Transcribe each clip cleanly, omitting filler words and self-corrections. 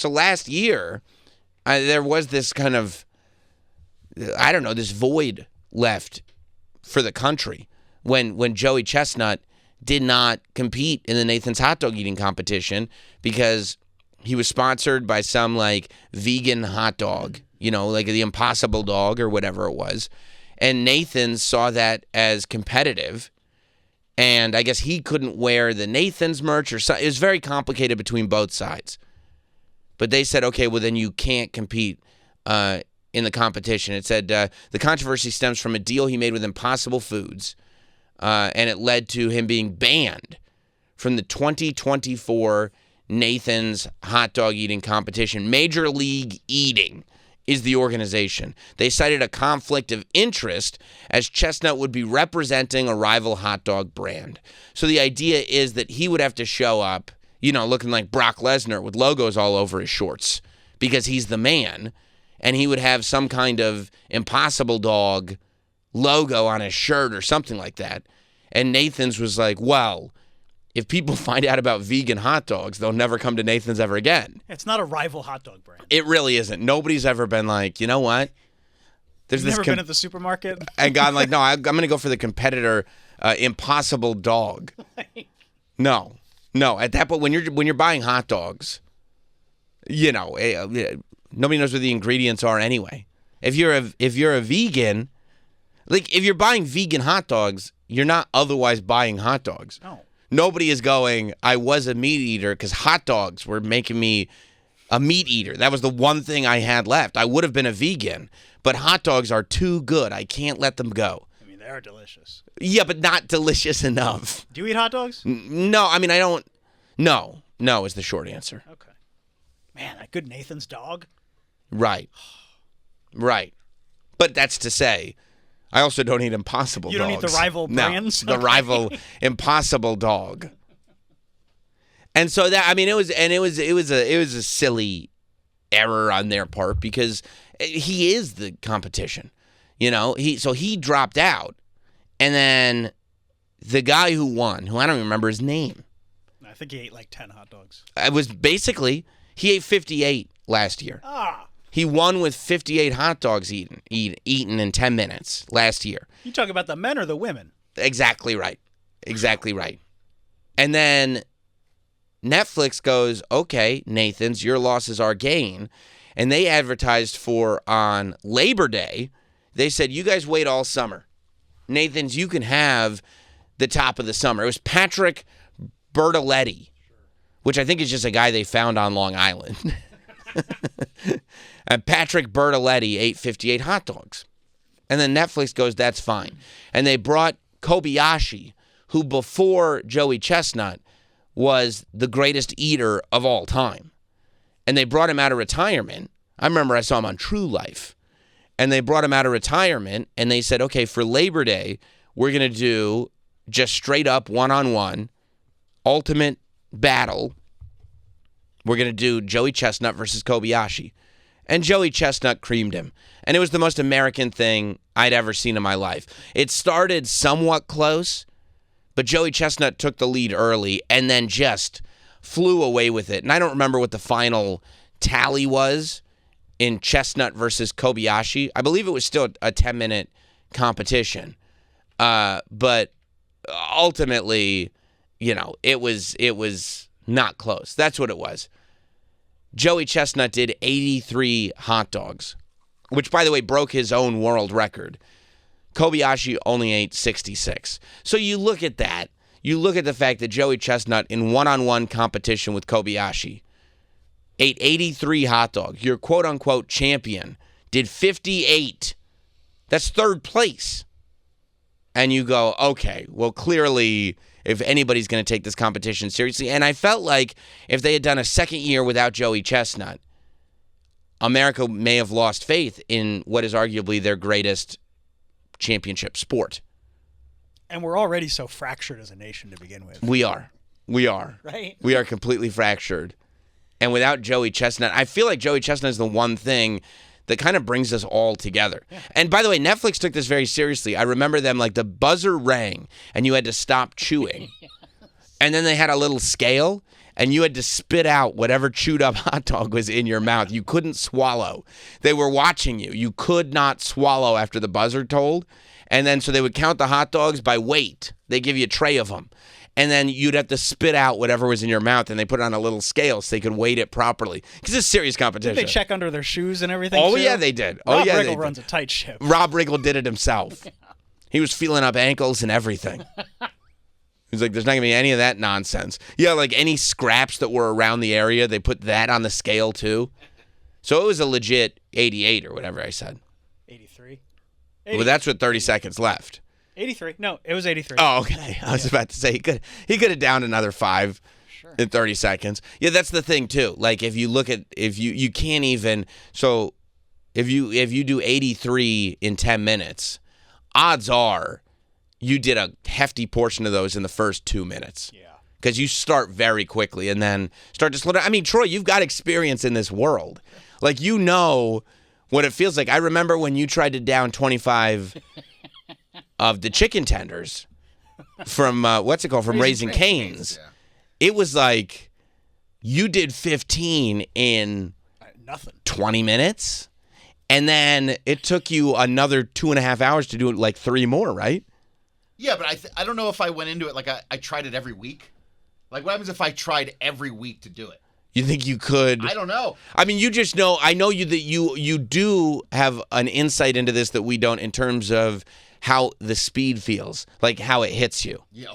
So last year, there was this kind of, I don't know, this void left for the country when Joey Chestnut did not compete in the Nathan's hot dog eating competition because he was sponsored by some like vegan hot dog, like the Impossible Dog or whatever it was. And Nathan's saw that as competitive. And I guess he couldn't wear the Nathan's merch or something. It was very complicated between both sides. But they said, okay, well, then you can't compete in the competition. It said the controversy stems from a deal he made with Impossible Foods. And it led to him being banned from the 2024 Nathan's hot dog eating competition. Major League Eating is the organization. They cited a conflict of interest as Chestnut would be representing a rival hot dog brand. So the idea is that he would have to show up, looking like Brock Lesnar with logos all over his shorts because he's the man, and he would have some kind of Impossible Dog logo on his shirt or something like that. And Nathan's was like, well, if people find out about vegan hot dogs, they'll never come to Nathan's ever again. It's not a rival hot dog brand. It really isn't. Nobody's ever been like, you know what? You've never been at the supermarket? And gone like, no, I'm going to go for the competitor Impossible Dog. No. At that point, when you're buying hot dogs, nobody knows what the ingredients are anyway. If you're a vegan, like if you're buying vegan hot dogs, you're not otherwise buying hot dogs. No. Nobody is going, I was a meat eater because hot dogs were making me a meat eater. That was the one thing I had left. I would have been a vegan, but hot dogs are too good. I can't let them go. I mean, they are delicious. Yeah, but not delicious enough. Do you eat hot dogs? No, I mean, I don't. No is the short answer. Okay. Man, that good Nathan's dog? Right. But that's to say, I also don't eat Impossible Dogs. You don't eat the rival brands? No, the rival Impossible Dog. And so that, I mean, it was a silly error on their part because he is the competition. He dropped out, and then the guy who won, who I don't even remember his name. I think he ate like 10 hot dogs. It was basically, he ate 58 last year. He won with 58 hot dogs eaten in 10 minutes last year. You talk about the men or the women? Exactly right. And then Netflix goes, okay, Nathan's, your loss is our gain. And they advertised for on Labor Day. They said, you guys wait all summer. Nathan's, you can have the top of the summer. It was Patrick Bertoletti, which I think is just a guy they found on Long Island. And Patrick Bertoletti ate 58 hot dogs. And then Netflix goes, that's fine. And they brought Kobayashi, who before Joey Chestnut was the greatest eater of all time. And they brought him out of retirement. I remember I saw him on True Life. And they brought him out of retirement, and they said, okay, for Labor Day, we're going to do just straight up one-on-one, ultimate battle. We're going to do Joey Chestnut versus Kobayashi. And Joey Chestnut creamed him. And it was the most American thing I'd ever seen in my life. It started somewhat close, but Joey Chestnut took the lead early and then just flew away with it. And I don't remember what the final tally was in Chestnut versus Kobayashi. I believe it was still a 10-minute competition. But ultimately, it was not close. That's what it was. Joey Chestnut did 83 hot dogs, which, by the way, broke his own world record. Kobayashi only ate 66. So you look at that. You look at the fact that Joey Chestnut, in one-on-one competition with Kobayashi, ate 83 hot dogs. Your quote-unquote champion did 58. That's third place. And you go, okay, well, clearly, if anybody's going to take this competition seriously. And I felt like if they had done a second year without Joey Chestnut, America may have lost faith in what is arguably their greatest championship sport. And we're already so fractured as a nation to begin with. We are. Right? We are completely fractured. And without Joey Chestnut, I feel like Joey Chestnut is the one thing that kind of brings us all together. Yeah. And by the way, Netflix took this very seriously. I remember them, like the buzzer rang and you had to stop chewing. Yes. And then they had a little scale and you had to spit out whatever chewed up hot dog was in your mouth. You couldn't swallow. They were watching you. You could not swallow after the buzzer tolled. And then so they would count the hot dogs by weight. They give you a tray of them. And then you'd have to spit out whatever was in your mouth, and they put it on a little scale so they could weight it properly. Because it's serious competition. Did they check under their shoes and everything, Oh, too? yeah, they did. Rob Riggle Riggle runs a tight ship. Rob Riggle did it himself. He was feeling up ankles and everything. He's like, there's not going to be any of that nonsense. Yeah, like any scraps that were around the area, they put that on the scale too. So it was a legit 88 or whatever I said. 83. Well, that's with 30 seconds left. 83. No, it was 83. Oh, okay. I was about to say he could have downed another 5 in 30 seconds. Yeah, that's the thing too. Like if you look at you can't even so if you do 83 in 10 minutes, odds are you did a hefty portion of those in the first 2 minutes. Yeah. Because you start very quickly and then start to slow down. I mean, Troy, you've got experience in this world. Like, you know what it feels like. I remember when you tried to down 25 of the chicken tenders from, from Raising Cane's. Yeah. It was like you did 15 in Nothing. 20 minutes. And then it took you another 2.5 hours to do it, like 3 more, right? Yeah, but I don't know if I went into it like I tried it every week. Like, what happens if I tried every week to do it? You think you could? I don't know. I mean, you just know. I know that you do have an insight into this that we don't, in terms of how the speed feels, like how it hits you. Yeah,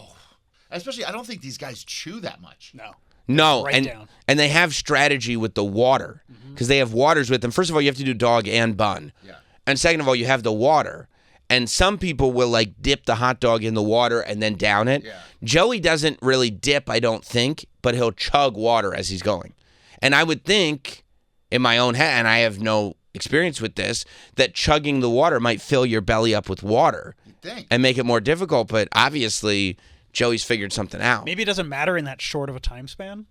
especially I don't think these guys chew that much. No, Right down. and they have strategy with the water because they have waters with them. First of all, you have to do dog and bun. Yeah. And second of all, you have the water. And some people will like dip the hot dog in the water and then down it. Yeah. Joey doesn't really dip, I don't think, but he'll chug water as he's going. And I would think in my own head, and I have no experience with this, that chugging the water might fill your belly up with water You'd think. and make it more difficult. But obviously, Joey's figured something out. Maybe it doesn't matter in that short of a time span.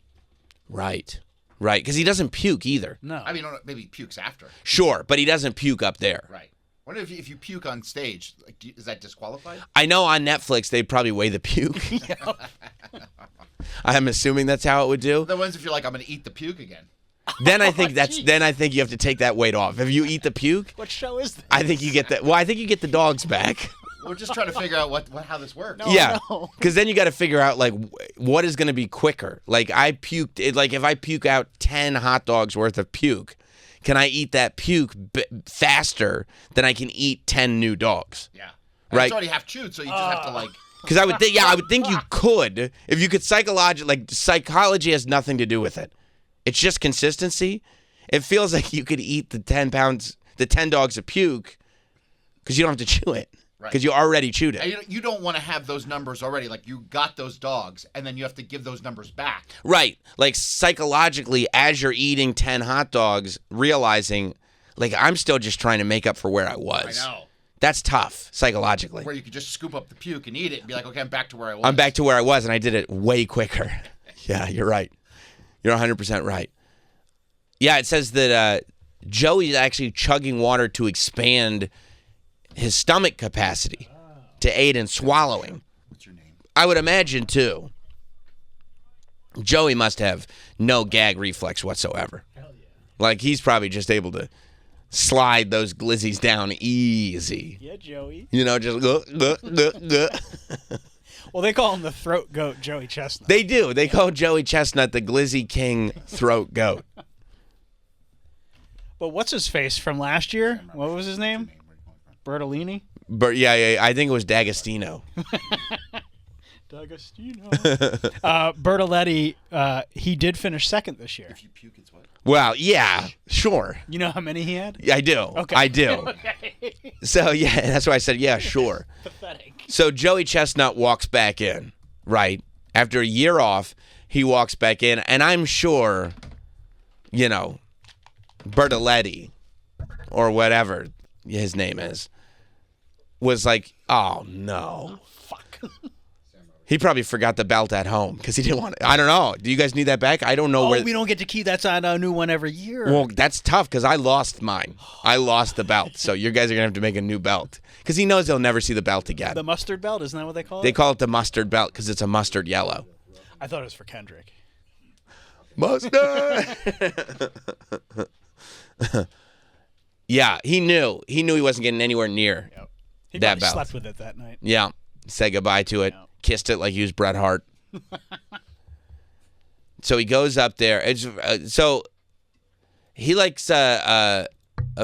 Right. Because he doesn't puke either. No. I mean, maybe pukes after. Sure, but he doesn't puke up there. Right. What if you puke on stage? Like, is that disqualified? I know on Netflix they'd probably weigh the puke. I'm assuming that's how it would do. The ones if you're like, I'm going to eat the puke again. Then I think you have to take that weight off. If you eat the puke, What show is this? I think you get that. Well, I think you get the dogs back. We're just trying to figure out how this works. No. Yeah, no. because then you got to figure out like what is going to be quicker. Like I puked. Like if I puke out 10 hot dogs worth of puke, can I eat that puke faster than I can eat 10 new dogs? Yeah. Right. It's already half chewed, so you just have to like. Because I would think you could if you could psychology has nothing to do with it. It's just consistency. It feels like you could eat the 10 dogs of puke because you don't have to chew it because you already chewed it. And you don't want to have those numbers already. Like, you got those dogs, and then you have to give those numbers back. Right. Like psychologically, as you're eating 10 hot dogs, realizing like I'm still just trying to make up for where I was. I know. That's tough psychologically. Where you could just scoop up the puke and eat it and be like, okay, I'm back to where I was. I'm back to where I was, and I did it way quicker. Yeah, you're right. You're 100% right. Yeah, it says that Joey's actually chugging water to expand his stomach capacity to aid in swallowing. What's your name? I would imagine, too. Joey must have no gag reflex whatsoever. Hell yeah. Like, he's probably just able to slide those glizzies down easy. Yeah, Joey. You know, just Well, they call him the throat goat, Joey Chestnut. They do. They call Joey Chestnut the Glizzy King throat goat. But what's his face from last year? What was his name? Bertolini? But yeah, I think it was D'Agostino. D'Agostino. Bertoletti, he did finish second this year. If you puke, it's what? Well, yeah, sure. You know how many he had? I do. Okay. I do. Okay. So, yeah, that's why I said, yeah, sure. Pathetic. So Joey Chestnut walks back in, right? After a year off, he walks back in, and I'm sure, Bertoletti, or whatever his name is, was like, oh, no. Fuck. He probably forgot the belt at home because he didn't want it. I don't know. Do you guys need that back? I don't know where. We don't get to keep that on a new one every year. Well, that's tough because I lost mine. I lost the belt. So you guys are going to have to make a new belt because he knows he'll never see the belt again. The mustard belt, isn't that what they call it? They call it the mustard belt because it's a mustard yellow. I thought it was for Kendrick. Mustard. Yeah, he knew. He knew he wasn't getting anywhere near He that probably belt. slept with it that night. Yeah, said goodbye to it, kissed it like he was Bret Hart. So he goes up there. So he likes a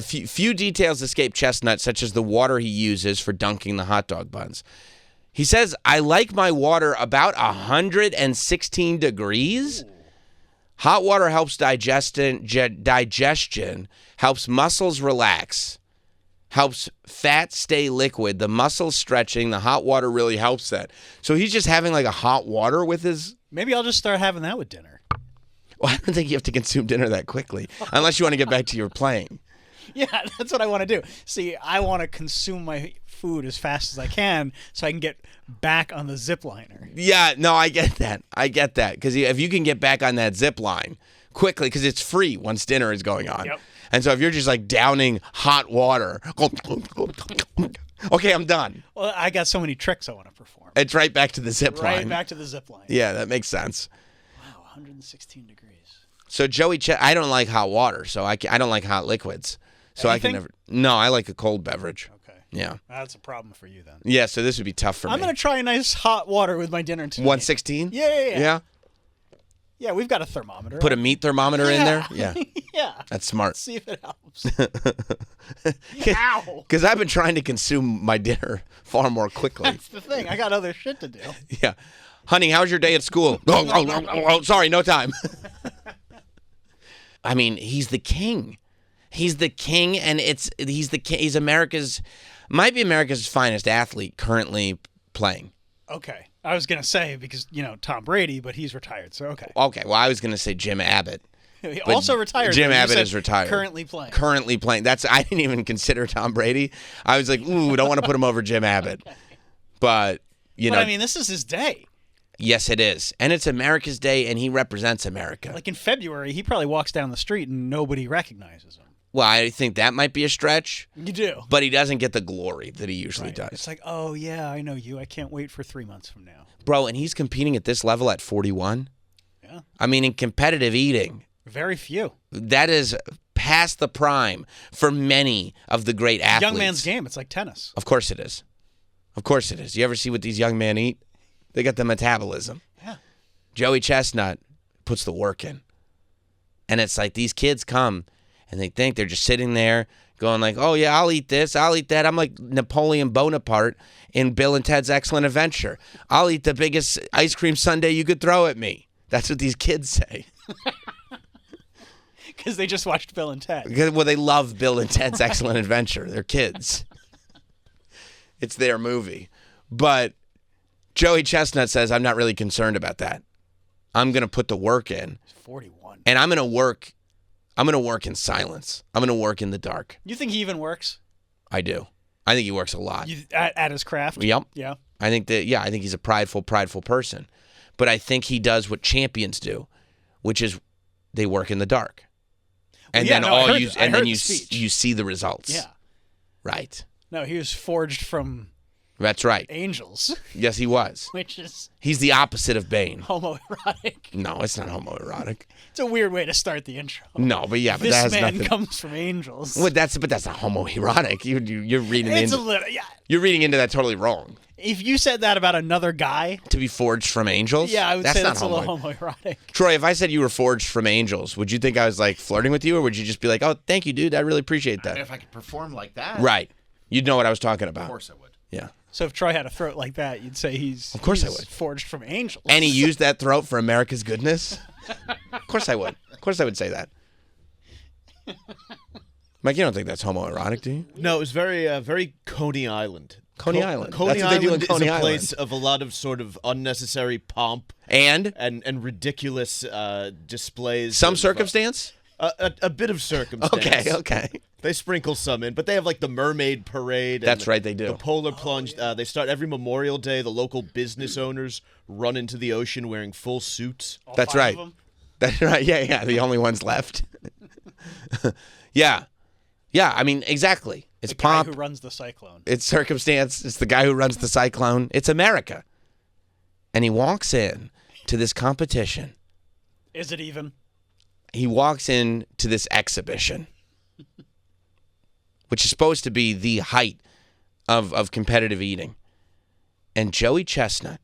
few details escape Chestnut, such as the water he uses for dunking the hot dog buns. He says, I like my water about 116 degrees. Ooh. Hot water helps digestion, helps muscles relax, helps fat stay liquid. The muscles stretching, the hot water really helps that. So he's just having like a hot water with his... Maybe I'll just start having that with dinner. Well, I don't think you have to consume dinner that quickly, unless you want to get back to your playing. Yeah, that's what I want to do. See, I want to consume my food as fast as I can so I can get back on the zip liner. Yeah, no, I get that. Because if you can get back on that zip line quickly, because it's free once dinner is going on. Yep. And so if you're just like downing hot water, okay, I'm done. Well, I got so many tricks I want to perform. It's right back to the zip line. Right back to the zip line. Yeah, that makes sense. Wow, 116 degrees. So Joey, I don't like hot water, so I don't like hot liquids. So Anything? I can never. No, I like a cold beverage. Okay. Yeah. That's a problem for you then. Yeah, so this would be tough for me. I'm going to try a nice hot water with my dinner tonight. 116? Yeah. Yeah? Yeah, we've got a thermometer. Put a meat thermometer in there? Yeah. Yeah. That's smart. Let's see if it helps. Ow! Because I've been trying to consume my dinner far more quickly. That's the thing. I got other shit to do. Yeah. Honey, how's your day at school? Oh, sorry, no time. I mean, he's the king. He's the king, and he's the king. He's might be America's finest athlete currently playing. Okay. I was going to say, because, Tom Brady, but he's retired, so okay. Okay, well, I was going to say Jim Abbott. He also retired. Jim Abbott is retired. Currently playing. Currently playing. I didn't even consider Tom Brady. I was like, ooh, don't want to put him over Jim Abbott. Okay. But, I mean, this is his day. Yes, it is. And it's America's day, and he represents America. Like in February, he probably walks down the street and nobody recognizes him. Well, I think that might be a stretch. You do. But he doesn't get the glory that he usually does. It's like, oh, yeah, I know you. I can't wait for 3 months from now. Bro, and he's competing at this level at 41? Yeah. I mean, in competitive eating. Very few. That is past the prime for many of the great athletes. Young man's game. It's like tennis. Of course it is. Of course it is. You ever see what these young men eat? They got the metabolism. Yeah. Joey Chestnut puts the work in. And it's like these kids come and they think they're just sitting there going like, oh, yeah, I'll eat this. I'll eat that. I'm like Napoleon Bonaparte in Bill and Ted's Excellent Adventure. I'll eat the biggest ice cream sundae you could throw at me. That's what these kids say. Because they just watched Bill and Ted. Well, they love Bill and Ted's Excellent Adventure. They're kids. It's their movie. But Joey Chestnut says, I'm not really concerned about that. I'm going to put the work in. He's 41. And I'm going to work in silence. I'm going to work in the dark. You think he even works? I do. I think he works a lot. At his craft? Yep. Yeah. I think he's a prideful person. But I think he does what champions do, which is they work in the dark. And then you see the results. Yeah. Right. No, he was forged from That's right. angels. Yes, he was. Which is He's the opposite of Bane. homoerotic. No, it's not homoerotic. It's a weird way to start the intro. No, but yeah, but this that has man nothing. comes from angels. Well, that's not homoerotic. You're reading It's into a little, yeah. You're reading into that totally wrong. If you said that about another guy, To be forged from angels? yeah, I would say that's a not little homoerotic. Troy, if I said you were forged from angels, would you think I was like flirting with you, or would you just be like, "Oh, thank you, dude. I really appreciate that." If I could perform like that, Right. You'd know what I was talking about. Of course I would. Yeah. So if Troy had a throat like that, you'd say he's Of course I would. forged from angels. And he used that throat for America's goodness? Of course I would. Of course I would say that. Mike, you don't think that's homoerotic, do you? No, it was very Coney Island. Coney Island. Coney That's what they do in Island Coney is a Island. place of a lot of sort of unnecessary pomp And and ridiculous displays. some of, circumstance? a bit of circumstance. Okay. They sprinkle some in, but they have like the mermaid parade. And That's right, they do. The polar plunge. They start every Memorial Day. The local business owners run into the ocean wearing full suits. All That's 5 right. of them? That's right. Yeah. The only ones left. Yeah. Yeah, I mean, exactly. It's The guy pomp. who runs the cyclone. It's circumstance. It's the guy who runs the cyclone. It's America. And he walks in to this competition. Is it even? he walks into this exhibition, which is supposed to be the height of competitive eating. And Joey Chestnut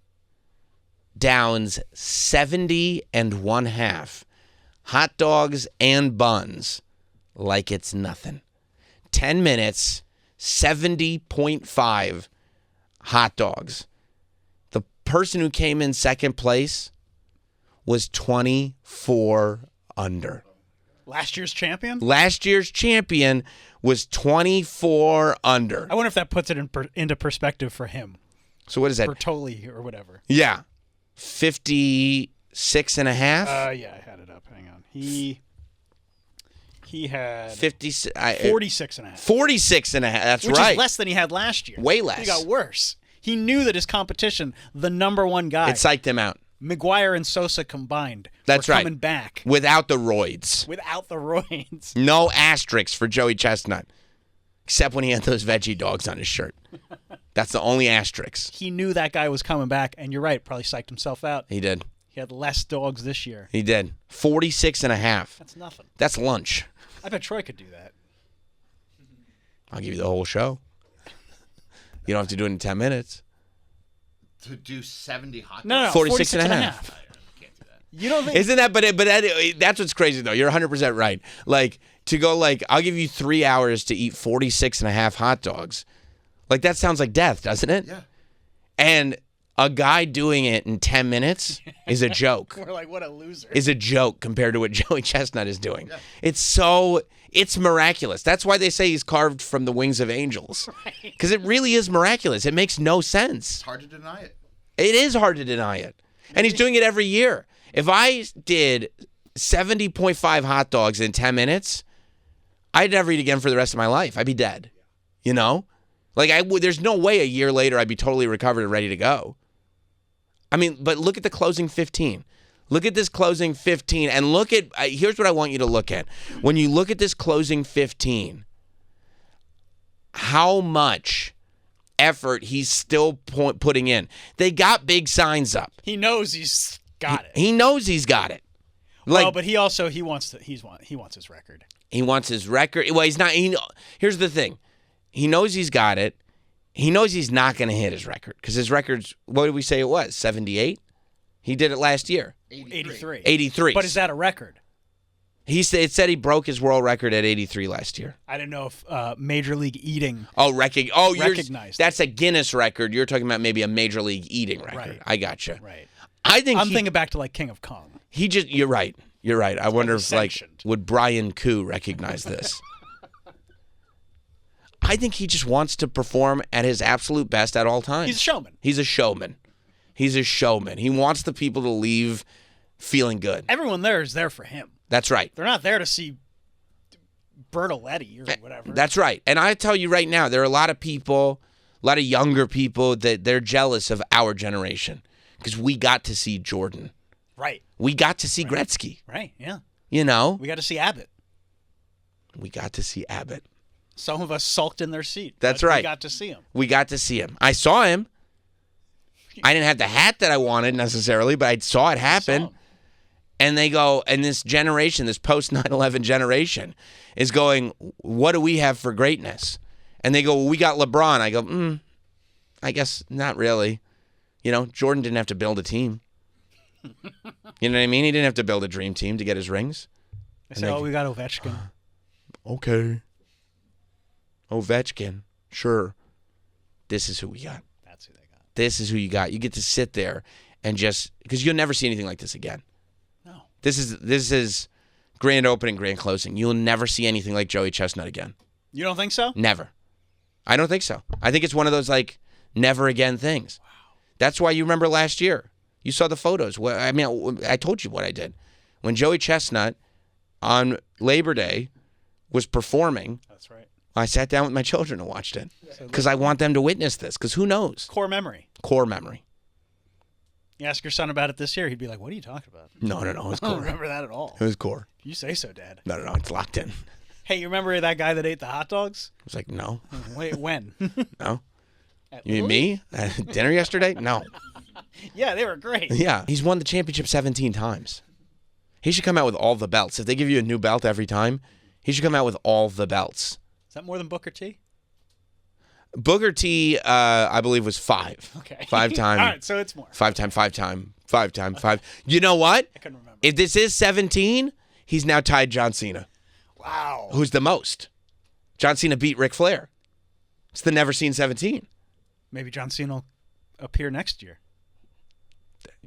downs 70 1/2 hot dogs and buns like it's nothing. 10 minutes, 70.5 hot dogs. The person who came in second place was 24 under. Last year's champion? Last year's champion was 24 under. I wonder if that puts it into perspective for him. So what is that? Bertoli or whatever. Yeah. 56 and a half? Yeah, I had it up. Hang on. He had 46 and a half. 46 and a half. That's which right. is less than he had last year. Way less. He got worse. He knew that his competition, the number one guy, It psyched him out. McGuire and Sosa combined, That's were right. coming back Without the roids. without the roids. No asterisks for Joey Chestnut. Except when he had those veggie dogs on his shirt. That's the only asterisk. He knew that guy was coming back, and you're right, probably psyched himself out. He did. He had less dogs this year. He did. 46 and a half. That's nothing. That's lunch. I bet Troy could do that. I'll give you the whole show. You don't have to do it in 10 minutes. To do 70 hot dogs? No, 46 and a half. Can't do that. You don't think... Isn't that, but that's what's crazy though. You're 100% right. Like, to go like, I'll give you 3 hours to eat 46 and a half hot dogs. Like, that sounds like death, doesn't it? Yeah. And a guy doing it in 10 minutes is a joke. We're like, what a loser. Is a joke compared to what Joey Chestnut is doing. Yeah. It's miraculous. That's why they say he's carved from the wings of angels. Because it really is miraculous. It makes no sense. It's hard to deny it. It is hard to deny it. And he's doing it every year. If I did 70.5 hot dogs in 10 minutes, I'd never eat again for the rest of my life. I'd be dead. You know? Like, there's no way a year later I'd be totally recovered and ready to go. I mean, but look at the closing 15. Look at this closing 15 and look at, here's what I want you to look at. When you look at this closing 15, how much effort he's still putting in. They got big signs up. He knows he's got it. He knows he's got it. Like, Well, but he also he wants his record. he wants his record. Well, he's not. Here's the thing. He knows he's got it. He knows he's not going to hit his record because his record's, what did we say it was? 78? He did it last year. 83. 83. But is that a record? It said he broke his world record at 83 last year. I didn't know if Major League Eating. That's Recognized a Guinness record. You're talking about maybe a Major League Eating record. Right. I gotcha. Right. I'm thinking back to like King of Kong. You're right. You're right. I wonder if sanctioned. would Brian Koo recognize this? I think he just wants to perform at his absolute best at all times. He's a showman. He's a showman. He's a showman. He wants the people to leave feeling good. Everyone there is there for him. That's right. They're not there to see Bertoletti or whatever. That's right. And I tell you right now, there are a lot of people, a lot of younger people that they're jealous of our generation because we got to see Jordan. right. We got to see Gretzky. Right. Yeah. You know, We got to see Abbott. we got to see Abbott. Some of us sulked in their seat. That's but right. We got to see him. We got to see him. I saw him. I didn't have the hat that I wanted necessarily, but I saw it happen. Saw him. And they go, and this generation, this post 9/11 generation, is going, what do we have for greatness? And they go, well, we got LeBron. I go, I guess not really. You know, Jordan didn't have to build a team. You know what I mean? He didn't have to build a dream team to get his rings. They say, we got Ovechkin. Okay. Ovechkin, sure. This is who we got. That's who they got. This is who you got. You get to sit there and just, because you'll never see anything like this again. No. This is grand opening, grand closing. You'll never see anything like Joey Chestnut again. You don't think so? Never. I don't think so. I think it's one of those like never again things. Wow. That's why you remember last year. You saw the photos. I mean, I told you what I did. When Joey Chestnut on Labor Day was performing, That's right. I sat down with my children and watched it because I want them to witness this because who knows? Core memory. Core memory. You ask your son about it this year, he'd be like, what are you talking about? No, it was I don't core. remember that at all. It was core. You say so, Dad. No, it's locked in. Hey, you remember that guy that ate the hot dogs? I was like, no, Wait, when? no. At You mean Louis? me? At dinner yesterday? No. Yeah, they were great. Yeah, he's won the championship 17 times. He should come out with all the belts. If they give you a new belt every time, he should come out with all the belts. Is that more than Booker T? Booker T, I believe, was 5. Okay. 5-time. All right, so it's more. 5-time. You know what? I couldn't remember. If this is 17, he's now tied John Cena. Wow. Who's the most? John Cena beat Ric Flair. It's the never seen 17. Maybe John Cena will appear next year.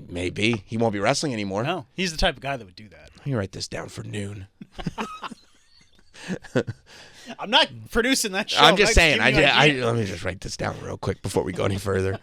Maybe. He won't be wrestling anymore. No, he's the type of guy that would do that. Let me write this down for noon. I'm not producing that show. I'm just saying. Give me an idea. Let me just write this down real quick before we go any further.